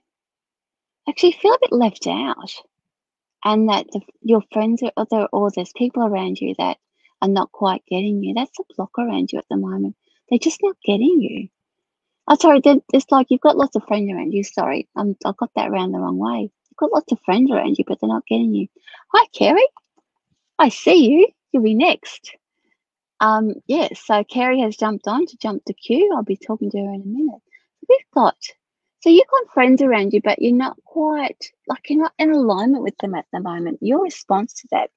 Actually, you feel a bit left out, and that your friends or there's people around you that are not quite getting you. That's a block around you at the moment. They're just not getting you. Oh, sorry, it's like you've got lots of friends around you. Sorry, I got that around the wrong way. You've got lots of friends around you, but they're not getting you. Hi, Kerry. I see you. You'll be next. Yes, so Kerry has jumped the queue. I'll be talking to her in a minute. You've got friends around you, but you're not quite, you're not in alignment with them at the moment. Your response to that,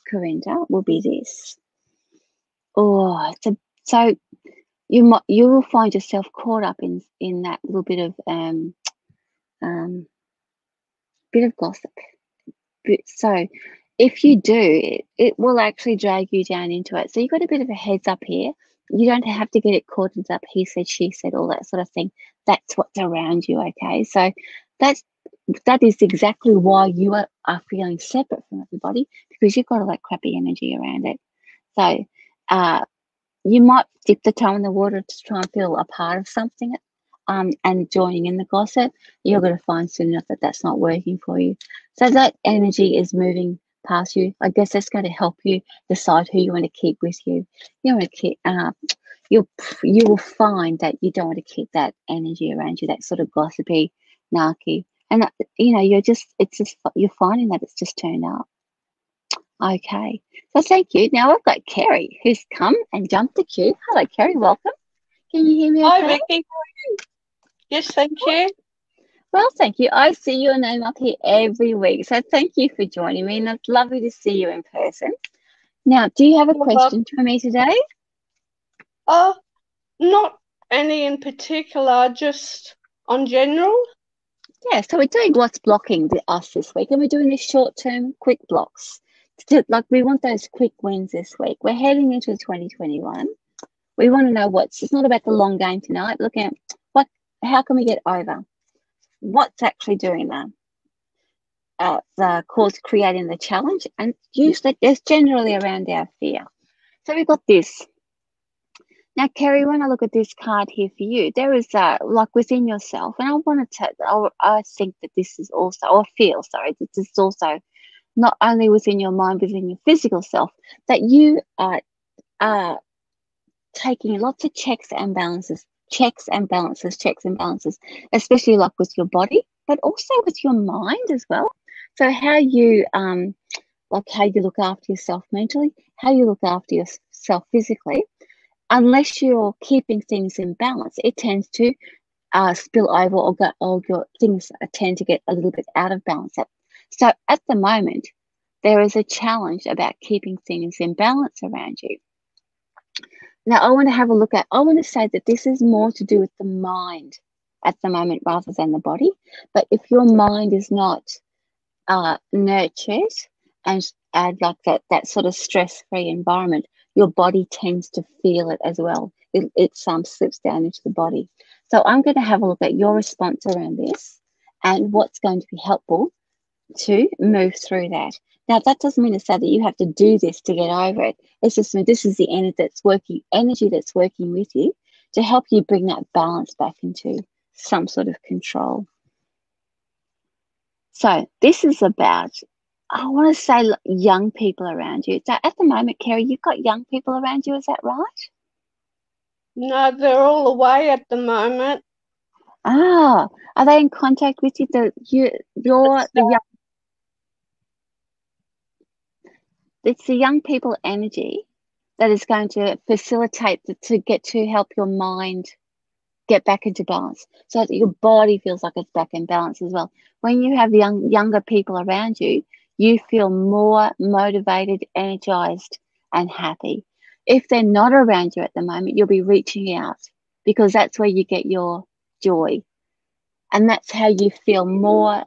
Corinda, will be this. So you will find yourself caught up in that little bit of gossip. So if you do, it will actually drag you down into it. So you've got a bit of a heads up here. You don't have to get it caught up. He said, she said, all that sort of thing. That's what's around you, okay? So that is exactly why you are feeling separate from everybody, because you've got all that crappy energy around it. So you might dip the toe in the water to try and feel a part of something, and joining in the gossip. You're going to find soon enough that that's not working for you. So that energy is moving past you. I guess that's going to help you decide who you want to keep with you. You want to keep. You will find that you don't want to keep that energy around you, that sort of gossipy, narky, and you're finding that it's just turned up. Okay, so thank you. Now I've got Kerry, who's come and jumped the queue. Hello, Kerry. Welcome. Can you hear me? Hi, okay? Vicki. How are you? Yes, thank you. Well, thank you. I see your name up here every week, so thank you for joining me, and it's lovely to see you in person. Now, do you have a question for me today? Not any in particular, just on general. Yeah, so we're doing what's blocking us this week, and we're doing the short-term quick blocks. We want those quick wins this week. We're heading into 2021. We want to know it's not about the long game tonight. Look at how can we get over? What's actually doing that? The cause creating the challenge, and usually it's generally around our fear. So we've got this. Now, Kerry, when I look at this card here for you, there is within yourself, and I think that this is also, or feel, sorry, that this is also not only within your mind, but within your physical self, that you are taking lots of checks and balances, especially with your body, but also with your mind as well. So how you how you look after yourself mentally, how you look after yourself physically, unless you're keeping things in balance, it tends to spill over, or your things tend to get a little bit out of balance. So at the moment, there is a challenge about keeping things in balance around you. Now, I want to say that this is more to do with the mind at the moment rather than the body. But if your mind is not nurtured and like that sort of stress-free environment, your body tends to feel it as well. It slips down into the body. So I'm going to have a look at your response around this and what's going to be helpful to move through that. Now, that doesn't mean to say that you have to do this to get over it. It's just this is the energy that's working with you to help you bring that balance back into some sort of control. So this is about, I want to say, young people around you. So at the moment, Kerry, you've got young people around you, is that right? No, they're all away at the moment. Ah, are they in contact with you? It's the young people energy that is going to facilitate to help your mind get back into balance, so that your body feels like it's back in balance as well. When you have younger people around you, you feel more motivated, energized, and happy. If they're not around you at the moment, you'll be reaching out because that's where you get your joy, and that's how you feel more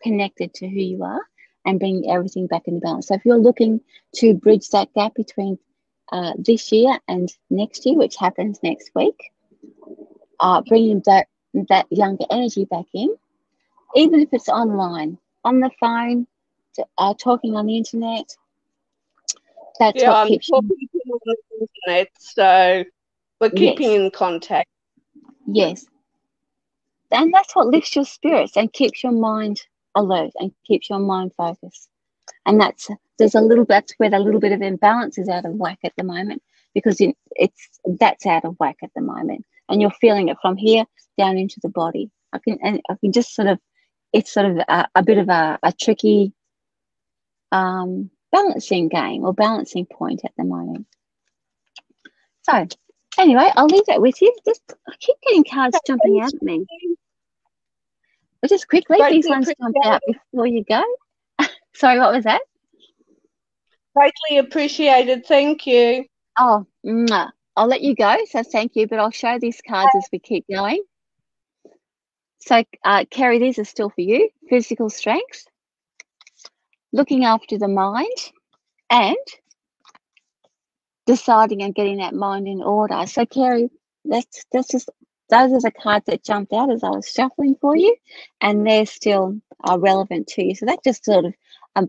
connected to who you are and bring everything back into balance. So if you're looking to bridge that gap between this year and next year, which happens next week, bringing that younger energy back in, even if it's online, on the phone, talking on the internet. That's Yeah, what I'm keeps you. talking to them on the internet, so we're keeping in contact. Yes. And that's what lifts your spirits and keeps your mind alert and keeps your mind focused. And that's where the little bit of imbalance is out of whack at the moment, because that's out of whack at the moment, and you're feeling it from here down into the body. I can just sort of, it's sort of a bit of a tricky balancing game or balancing point at the moment. So anyway, I'll leave that with you. I keep getting cards jumping out at me. But just quickly, these ones jumped out before you go. Sorry, what was that? Greatly appreciated. Thank you. Oh, I'll let you go. So thank you, but I'll show these cards as we keep going. So, Kerry, these are still for you. Physical strength, looking after the mind, and deciding and getting that mind in order. So, Kerry, that's just, those are the cards that jumped out as I was shuffling for you, and they're still relevant to you. So that just sort of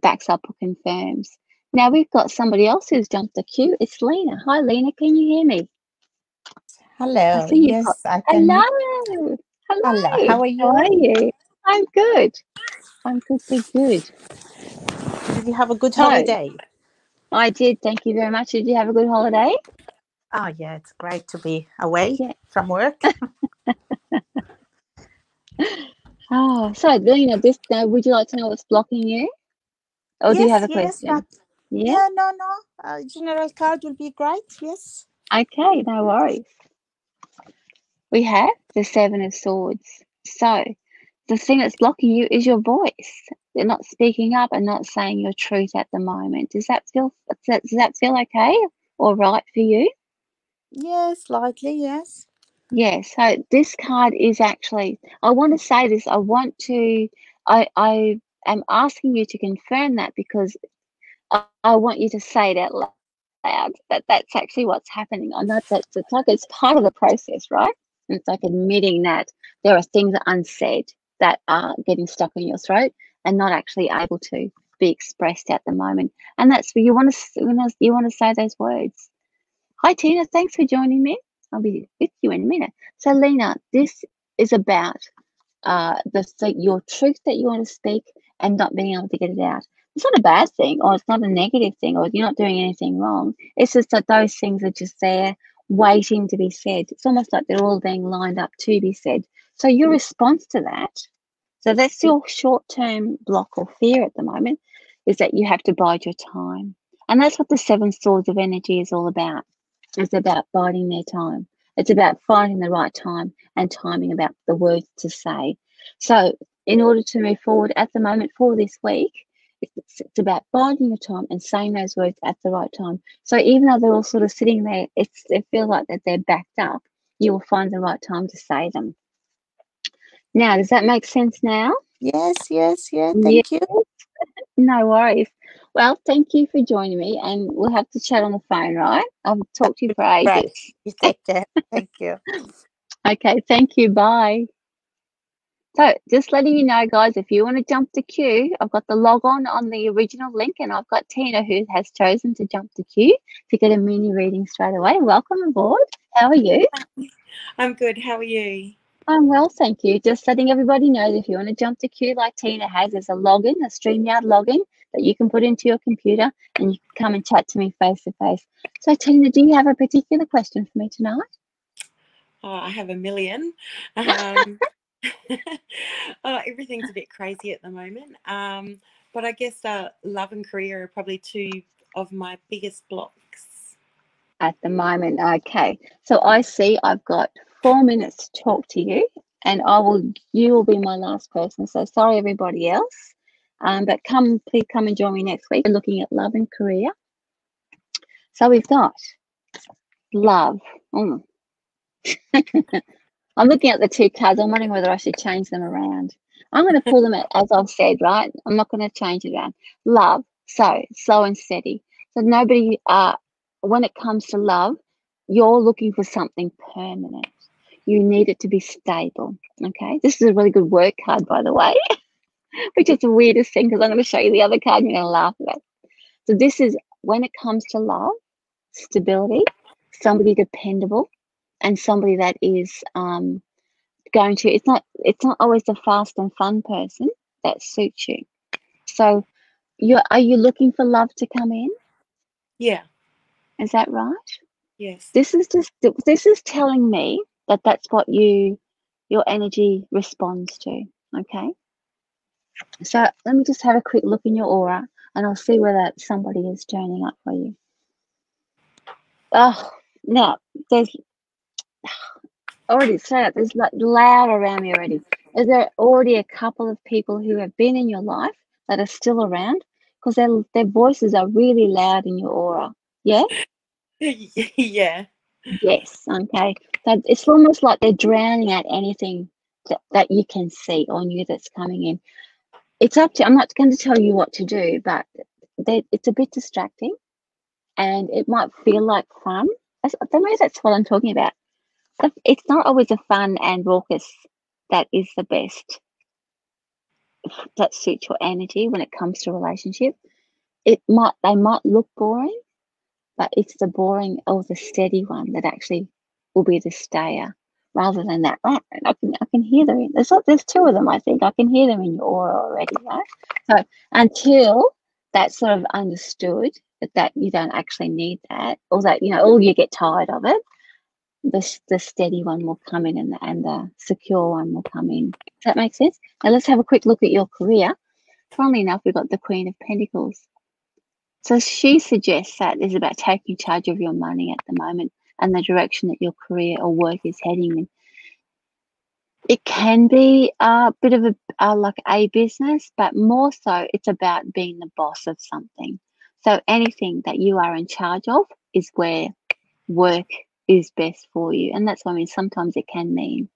backs up or confirms. Now we've got somebody else who's jumped the queue. It's Lena. Hi, Lena. Can you hear me? Hello. Yes, I can. Hello. Hello. How are you? How are you? I'm good. I'm good. Did you have a good holiday? I did. Thank you very much. Did you have a good holiday? Oh, yeah. It's great to be away from work. Oh, so Lena, would you like to know what's blocking you? Or do you have a question? Yeah, no. General card will be great. Yes. Okay, no worries. We have the Seven of Swords. So the thing that's blocking you is your voice. You're not speaking up and not saying your truth at the moment. Does that feel okay or right for you? Yes, slightly, yes. Yeah, so this card is actually, I want to say this, I am asking you to confirm that because I want you to say it out loud, that's actually what's happening. I know it's like it's part of the process, right? And it's like admitting that there are things unsaid that are getting stuck in your throat and not actually able to be expressed at the moment. And that's where you want to say those words. Hi, Tina. Thanks for joining me. I'll be with you in a minute. So, Lena, this is about your truth that you want to speak and not being able to get it out. It's not a bad thing, or it's not a negative thing, or you're not doing anything wrong. It's just that those things are just there waiting to be said. It's almost like they're all being lined up to be said. So your response to that, so that's your short-term block or fear at the moment, is that you have to bide your time. And that's what the Seven Swords of Energy is all about. It's about biding their time. It's about finding the right time and timing about the words to say. So in order to move forward at the moment for this week, It's about biding your time and saying those words at the right time. So even though they're all sort of sitting there, they feel like that they're backed up, you will find the right time to say them. Now, does that make sense now? Yes, yes, yeah. Yeah. Thank you. No worries. Well, thank you for joining me, and we'll have to chat on the phone, right? I've talked to you for ages. Right. You take care. Thank you. Okay, thank you. Bye. So just letting you know, guys, if you want to jump the queue, I've got the log on the original link, and I've got Tina who has chosen to jump the queue to get a mini reading straight away. Welcome aboard. How are you? I'm good. How are you? I'm well, thank you. Just letting everybody know that if you want to jump the queue like Tina has, there's a login, a StreamYard login that you can put into your computer, and you can come and chat to me face to face. So Tina, do you have a particular question for me tonight? Oh, I have a million. Everything's a bit crazy at the moment. But I guess love and career are probably two of my biggest blocks. At the moment, okay. So I see I've got 4 minutes to talk to you, and you will be my last person. So sorry, everybody else. But please come and join me next week. We're looking at love and career. So we've got love. I'm looking at the two cards. I'm wondering whether I should change them around. I'm going to pull them as I've said, right? I'm not going to change it around. Love. So slow and steady. So nobody, when it comes to love, you're looking for something permanent. You need it to be stable. Okay. This is a really good work card, by the way, which is the weirdest thing because I'm going to show you the other card and you're going to laugh at it. So this is when it comes to love, stability, somebody dependable, and somebody that is going to, it's not always the fast and fun person that suits you. So are you looking for love to come in? Yeah. Is that right? Yes. This is telling me that that's what your energy responds to. Okay. So let me just have a quick look in your aura, and I'll see whether somebody is turning up for you. Oh, now there's already said there's like loud around me already. Is there already a couple of people who have been in your life that are still around? Because their voices are really loud in your aura. Yeah? Yeah. Yes. Okay. So it's almost like they're drowning out anything that you can see on you that's coming in. It's up to, I'm not going to tell you what to do, but it's a bit distracting and it might feel like fun. Maybe that's what I'm talking about. It's not always a fun and raucous that is the best, that suits your energy when it comes to a relationship. They might look boring, but it's the boring or the steady one that actually will be the stayer, rather than that. Right? I can hear them. There's two of them. I think I can hear them in your aura already. Right. So until that's sort of understood that you don't actually need that, or that or you get tired of it, the steady one will come in, and the secure one will come in. Does that make sense? Now let's have a quick look at your career. Funnily enough, we've got the Queen of Pentacles. So she suggests that it's about taking charge of your money at the moment and the direction that your career or work is heading in. It can be a bit of like a business, but more so it's about being the boss of something. So anything that you are in charge of is where work is best for you. And that's what I mean. Sometimes it can mean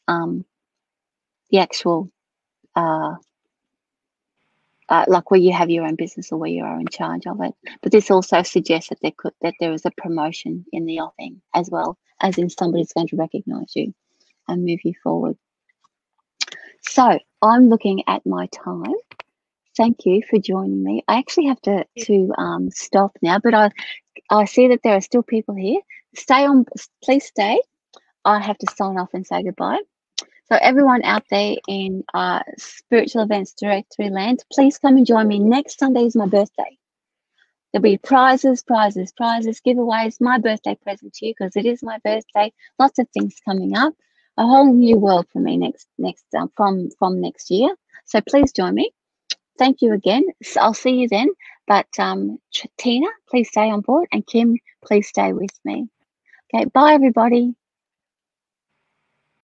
the actual like where you have your own business or where you are in charge of it. But this also suggests that there is a promotion in the offing, as well as in somebody's going to recognize you and move you forward. So I'm looking at my time. Thank you for joining me. I actually have to stop now, but I see that there are still people here. Stay on, please stay. I have to sign off and say goodbye. So everyone out there in Spiritual Events Directory land, please come and join me. Next Sunday is my birthday. There'll be prizes, giveaways, my birthday present to you because it is my birthday. Lots of things coming up. A whole new world for me from next year. So please join me. Thank you again. So I'll see you then. But Tina, please stay on board, and Kim, please stay with me. Okay, bye everybody.